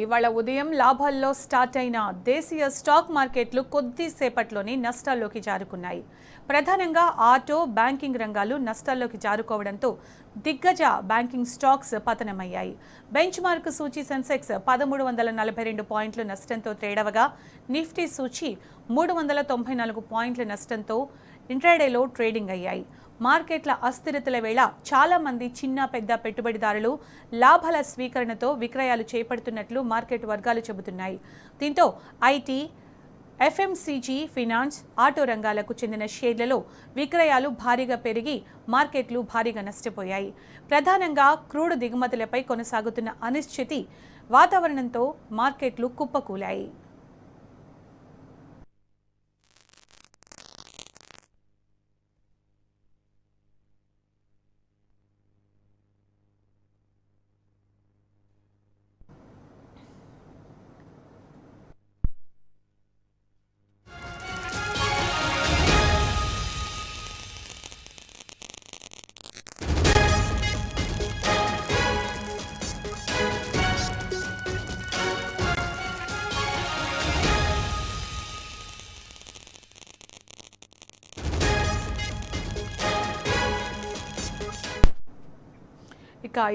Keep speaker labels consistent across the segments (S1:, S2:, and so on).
S1: ఇవాళ ఉదయం లాభాల్లో స్టార్ట్ అయిన దేశీయ స్టాక్ మార్కెట్లు కొద్దిసేపట్లోనే నష్టాల్లోకి జారుకున్నాయి. ప్రధానంగా ఆటో, బ్యాంకింగ్ రంగాలు నష్టాల్లోకి జారుకోవడంతో దిగ్గజ బ్యాంకింగ్ స్టాక్స్ పతనమయ్యాయి. బెంచ్ మార్క్ సూచీ సెన్సెక్స్ 1342 పాయింట్ల నష్టంతో ట్రేడవగా, నిఫ్టీ సూచీ 394 పాయింట్ల నష్టంతో ఇంట్రాడేలో ట్రేడింగ్ అయ్యాయి. మార్కెట్ల అస్థిరతల వేళ చాలా మంది చిన్న పెద్ద పెట్టుబడిదారులు లాభాల స్వీకరణతో విక్రయాలు చేపడుతున్నట్లు మార్కెట్ వర్గాలు చెబుతున్నాయి. దీంతో ఐటీ, ఎఫ్ఎంసీజీ, ఫినాన్స్, ఆటో రంగాలకు చెందిన షేర్లలో విక్రయాలు భారీగా పెరిగి మార్కెట్లు భారీగా నష్టపోయాయి. ప్రధానంగా క్రూడ్ దిగుమతులపై కొనసాగుతున్న అనిశ్చితి వాతావరణంతో మార్కెట్లు కుప్పకూలాయి.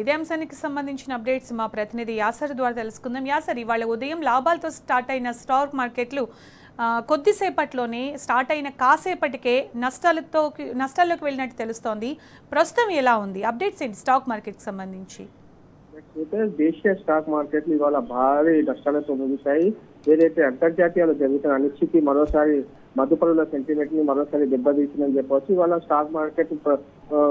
S1: ఇదే అంశానికి సంబంధించిన అప్డేట్స్ మా ప్రతినిధి యాసర్ ద్వారా తెలుసుకుందాం. యాసర్, ఇవాళ ఉదయం లాభాలతో స్టార్ట్ అయిన స్టాక్ మార్కెట్లు కొద్దిసేపట్లోనే స్టార్ట్ అయిన కాసేపటికే నష్టాల్లోకి వెళ్ళినట్టు తెలుస్తోంది. ప్రస్తుతం ఎలా ఉంది? అప్డేట్స్ ఏంటి స్టాక్ మార్కెట్కి సంబంధించి?
S2: దేశీయ స్టాక్ మార్కెట్లు ఇవాళ భారీ నష్టాలతో ముగిశాయి. ఏదైతే అంతర్జాతీయాలు జరుగుతున్న అనిశ్చితి మరోసారి మదుపరుల సెంటిమెంట్ ని మరోసారి దెబ్బతీసిందని చెప్పవచ్చు. ఇవాళ స్టాక్ మార్కెట్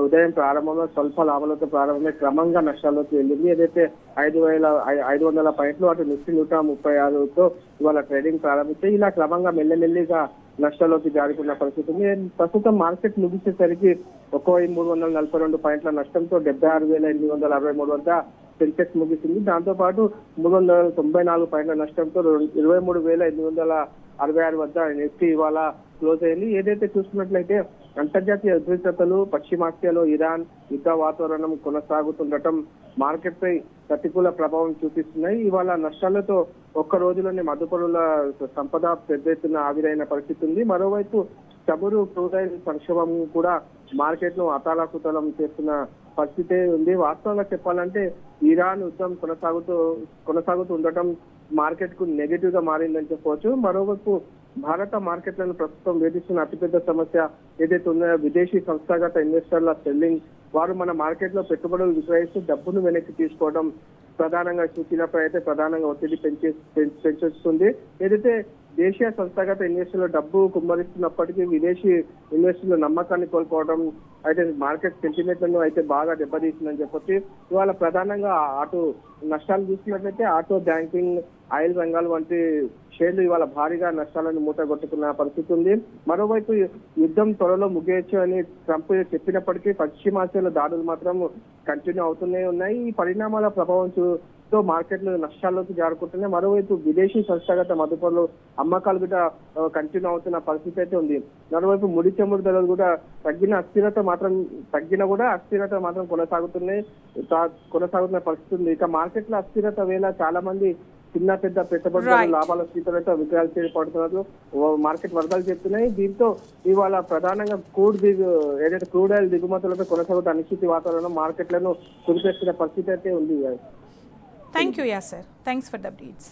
S2: ఉదయం ప్రారంభంలో స్వల్ప లాభాలతో ప్రారంభమై క్రమంగా నష్టాల్లోకి వెళ్ళింది. ఏదైతే 5,500 పాయింట్లు, అటు నిఫ్టీ 136తో ఇవాళ ట్రేడింగ్ ప్రారంభించాయి. ఇలా క్రమంగా మెల్లమెల్లిగా నష్టాల్లోకి జారుకున్న పరిస్థితి ఉంది. ప్రస్తుతం మార్కెట్ ముగిసేసరికి 1,342 పాయింట్ల నష్టంతో 76,863 వద్ద సెన్సెక్స్ ముగిసింది. దాంతో పాటు 394 పాయింట్ల నష్టంతో 23,866 వద్ద నిఫ్టీ ఇవాళ క్లోజ్ అయింది. ఏదైతే చూసుకున్నట్లయితే అంతర్జాతీయ ఉద్రిక్తతలు, పశ్చిమాసియాలో ఇరాన్ యుద్ధ వాతావరణం కొనసాగుతుండటం మార్కెట్ పై ప్రతికూల ప్రభావం చూపిస్తున్నాయి. ఇవాళ నష్టాలతో ఒక్క రోజులోనే మదుపరుల సంపద పెద్ద ఎత్తున ఆవిరైన పరిస్థితి ఉంది. మరోవైపు చమురు, క్రూడ్ ఆయిల్ సంక్షోభం కూడా మార్కెట్ ను అతాళకుతలం చేస్తున్న పరిస్థితి ఉంది. వాస్తవంగా చెప్పాలంటే ఇరాన్ యుద్ధం కొనసాగుతూ ఉండటం మార్కెట్ కు నెగటివ్ గా మారిందని చెప్పవచ్చు. మరోవైపు భారత మార్కెట్లను ప్రస్తుతం వేధిస్తున్న అతిపెద్ద సమస్య ఏదైతే ఉందో విదేశీ సంస్థాగత ఇన్వెస్టర్ల సెల్లింగ్. వారు మన మార్కెట్ లో పెట్టుబడులు విక్రయిస్తూ డబ్బును వెనక్కి తీసుకోవడం ప్రధానంగా సూచీలపై అయితే ప్రధానంగా ఒత్తిడి పెంచేస్తుంది. ఏదైతే దేశీయ సంస్థాగత ఇన్వెస్టర్లు డబ్బు కుమ్మరిస్తున్నప్పటికీ విదేశీ ఇన్వెస్టర్లు నమ్మకాన్ని కోల్పోవడం అయితే మార్కెట్ సెంటిమెంట్లను అయితే బాగా దెబ్బతీసిందని చెప్పొచ్చు. ఇవాళ ప్రధానంగా అటు నష్టాలు చూసినట్లయితే ఆటో, బ్యాంకింగ్, ఆయిల్ రంగాలు వంటి షేర్లు ఇవాళ భారీగా నష్టాలను మూటగొట్టుకున్న పరిస్థితి ఉంది. మరోవైపు యుద్ధం త్వరలో ముగియొచ్చు అని ట్రంప్ చెప్పినప్పటికీ పశ్చిమాసియాలో దాడులు మాత్రం కంటిన్యూ అవుతూనే ఉన్నాయి. ఈ పరిణామాల ప్రభావంతో మార్కెట్లు నష్టాల్లోకి జారుకుంటున్నాయి. మరోవైపు విదేశీ సంస్థాగత మదుపరులు అమ్మకాలు కూడా కంటిన్యూ అవుతున్న పరిస్థితి అయితే ఉంది. మరోవైపు ముడి చమురు ధరలు కూడా తగ్గిన అస్థిరత మాత్రం కొనసాగుతున్న పరిస్థితి ఉంది. ఇక మార్కెట్ లో అస్థిరత వేళ చాలా మంది చిన్న పెద్ద పెట్టుబడులు లాభాల స్థితితో విక్రయాలు చేయబడుతున్నారు మార్కెట్ వర్గాలు చెప్తున్నాయి. దీంతో ఇవాళ ప్రధానంగా ఏదైతే క్రూడ్ ఆయిల్ దిగుమతులపై కొనసాగుతున్న అనిశ్చితి వాతావరణం మార్కెట్లను కుదిపేస్తున్న పరిస్థితి అయితే ఉంది.
S1: Thank you Acer, thanks for the updates.